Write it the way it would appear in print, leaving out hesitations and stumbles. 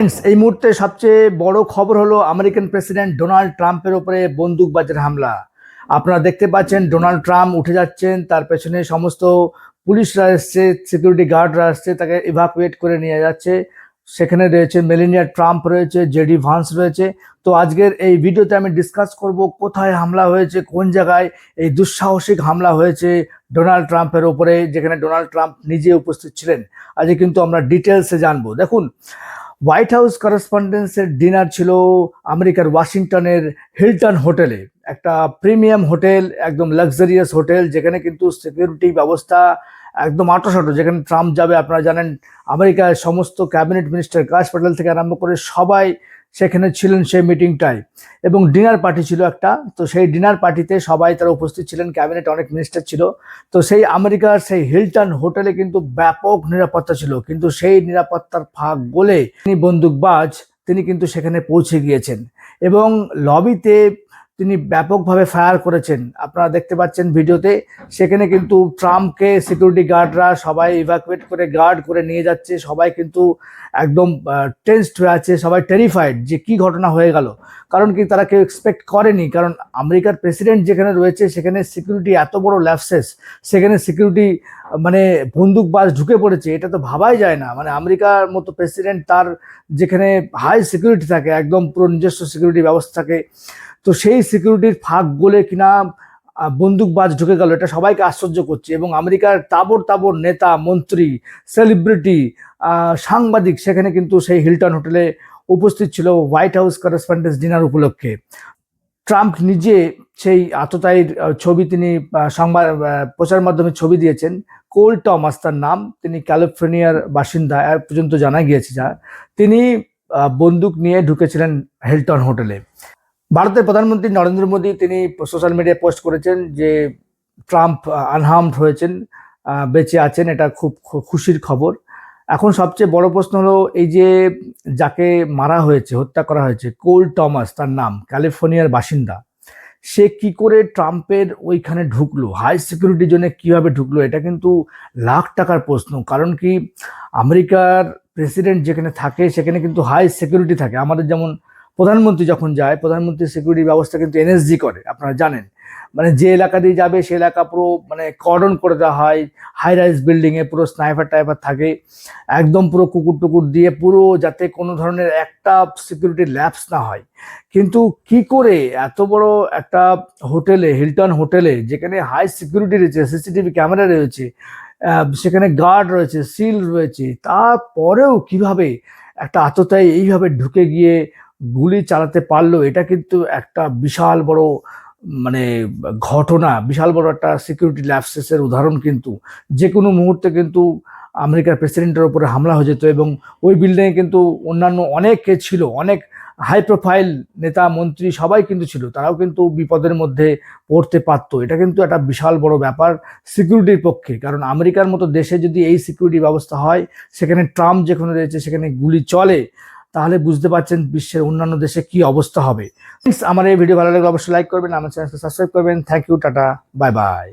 এই মুহূর্তে সবচেয়ে বড় খবর হলো আমেরিকান প্রেসিডেন্ট ডোনাল্ড ট্রাম্পের উপরে বন্দুকবাজের হামলা। আপনারা দেখতে পাচ্ছেন ডোনাল্ড ট্রাম্প উঠে যাচ্ছেন, তার পেছনে সমস্ত পুলিশরা এসছে, সিকিউরিটি গার্ডরা আসছে, তাকে ইভাকুয়েট করে নিয়ে যাচ্ছে। সেখানে রয়েছে মেলানিয়া ট্রাম্প, রয়েছে জেডি ভান্স রয়েছে। তো আজকের এই ভিডিওতে আমি ডিসকাস করব কোথায় হামলা হয়েছে, কোন জায়গায় এই দুঃসাহসিক হামলা হয়েছে ডোনাল্ড ট্রাম্পের উপরে, যেখানে ডোনাল্ড ট্রাম্প নিজে উপস্থিত ছিলেন। আজকে কিন্তু আমরা ডিটেলসে জানবো। দেখুন, হোয়াইট হাউস করেসপন্ডেন্সের ডিনার ছিল আমেরিকার ওয়াশিংটনের হিলটন হোটেলে, একটা প্রিমিয়াম হোটেল, একদম লাক্সারিয়াস হোটেল, যেখানে কিন্তু সিকিউরিটি ব্যবস্থা একদম আঁটোসাঁটো। যেখানে ট্রাম্প যাবে, আপনারা জানেন আমেরিকার সমস্ত ক্যাবিনেট মিনিস্টার কাশ প্যাটেল থেকে আরম্ভ করে সবাই সেখানে ছিলেন সেই মিটিংটায়, এবং ডিনার পার্টি ছিল একটা। তো সেই ডিনার পার্টিতে সবাই তারা উপস্থিত ছিলেন, ক্যাবিনেট অনেক মিনিস্টার ছিল। তো সেই আমেরিকার সেই হিলটন হোটেলে কিন্তু ব্যাপক নিরাপত্তা ছিল, কিন্তু সেই নিরাপত্তার ফাঁক গলে তিনি বন্দুকবাজ, তিনি কিন্তু সেখানে পৌঁছে গিয়েছেন এবং লবিতে তিনি ব্যাপকভাবে ফায়ার করেছেন। আপনারা দেখতে পাচ্ছেন ভিডিওতে। সেখানে কিন্তু ট্রাম্পকে সিকিউরিটি গার্ডরা সবাই ইভাকুয়েট করে গার্ড করে নিয়ে যাচ্ছে। সবাই কিন্তু একদম টেন্সড হয়ে আছে, সবাই টেরিফাইড যে কি ঘটনা হয়ে গেল। কারণ কি, তারা কেউ এক্সপেক্ট করেনি। কারণ আমেরিকার প্রেসিডেন্ট যেখানে রয়েছে সেখানে সিকিউরিটি এত বড় ল্যাপসেস, সেখানে সিকিউরিটি মানে বন্দুকবাজ ঢুকে পড়েছে, এটা তো ভাবাই যায় না। মানে আমেরিকার মতো প্রেসিডেন্ট, তার যেখানে হাই সিকিউরিটি থাকে, একদম পুরো নিজস্ব সিকিউরিটি ব্যবস্থা থাকে, তো সেই সিকিউরিটির ফাঁক গলে কিনা বন্দুকবাজ ঢুকে গেল, এটা সবাইকে আশ্চর্য করছে। এবং আমেরিকার তাবড় তাবড় নেতা, মন্ত্রী, সেলিব্রিটি, সাংবাদিক সেখানে কিন্তু সেই হিলটন হোটেলে উপস্থিত ছিল হোয়াইট হাউস করেসপন্ডেন্স ডিনার উপলক্ষে। ট্রাম্প নিজে সেই আততায়ীর ছবি তিনি সংবাদ প্রচার মাধ্যমে ছবি দিয়েছেন। কোল টমাস তার নাম, তিনি ক্যালিফোর্নিয়ার বাসিন্দা পর্যন্ত জানা গিয়েছে। যা তিনি বন্দুক নিয়ে ঢুকেছিলেন হিলটন হোটেলে। ভারতের প্রধানমন্ত্রী নরেন্দ্র মোদী তিনি সোশ্যাল মিডিয়ায় পোস্ট করেছেন যে ট্রাম্প আনহার্মড হয়েছেন, বেঁচে আছেন, এটা খুব খুশির খবর। এখন সবচেয়ে বড় প্রশ্ন হলো, এই যে যাকে মারা হয়েছে, হত্যা করা হয়েছে, কোল টমাস তার নাম, ক্যালিফোর্নিয়ার বাসিন্দা, সে কি করে ট্রাম্পের ওইখানে ঢুকলো, হাই সিকিউরিটির জন্য কিভাবে ঢুকলো, এটা কিন্তু লাখ টাকার প্রশ্ন। কারণ কি, আমেরিকার প্রেসিডেন্ট যেখানে থাকে সেখানে কিন্তু হাই সিকিউরিটি থাকে। আমাদের যেমন প্রধানমন্ত্রী যখন যায়, প্রধানমন্ত্রীর সিকিউরিটি ব্যবস্থা কিন্তু এনএসজি করে, আপনারা জানেন। মানে যে এলাকা দিয়ে যাবে সে এলাকা পুরো মানে কর্ডন করে দেওয়া হয়, হাই রাইজ বিল্ডিংয়ে পুরো স্নাইপার টাইপার থাকে, একদম পুরো কুকুর টুকুর দিয়ে পুরো, যাতে কোনো ধরনের একটা সিকিউরিটি ল্যাপস না হয়। কিন্তু কি করে এত বড় একটা হোটেলে, হিলটন হোটেলে, যেখানে হাই সিকিউরিটি রয়েছে, সিসিটিভি ক্যামেরা রয়েছে, সেখানে গার্ড রয়েছে, সিল রয়েছে, তারপরেও কিভাবে একটা আততায়ী এইভাবে ঢুকে গিয়ে গুলি চালাতে পারলো, এটা কিন্তু একটা বিশাল বড় মানে ঘটনা, বিশাল বড় একটা সিকিউরিটি ল্যাপসেসের উদাহরণ। কিন্তু যে কোনো মুহূর্তে কিন্তু আমেরিকার প্রেসিডেন্টের উপরে হামলা হয়ে যেত। এবং ওই বিল্ডিংয়ে কিন্তু অন্যান্য অনেকে ছিল, অনেক হাই প্রোফাইল নেতা, মন্ত্রী সবাই কিন্তু ছিল, তারাও কিন্তু বিপদের মধ্যে পড়তে পারতো। এটা কিন্তু একটা বিশাল বড় ব্যাপার সিকিউরিটির পক্ষে। কারণ আমেরিকার মতো দেশে যদি এই সিকিউরিটি ব্যবস্থা হয়, সেখানে ট্রাম্প যেখানে রয়েছে সেখানে গুলি চলে, তাহলে বুঝতে পারছেন বিশ্বের অন্যান্য দেশে কি অবস্থা হবে। আমার এই ভিডিও ভালো লাগলে অবশ্যই লাইক করবেন, আমার চ্যানেলকে সাবস্ক্রাইব করবেন। Thank you, tata, bye by.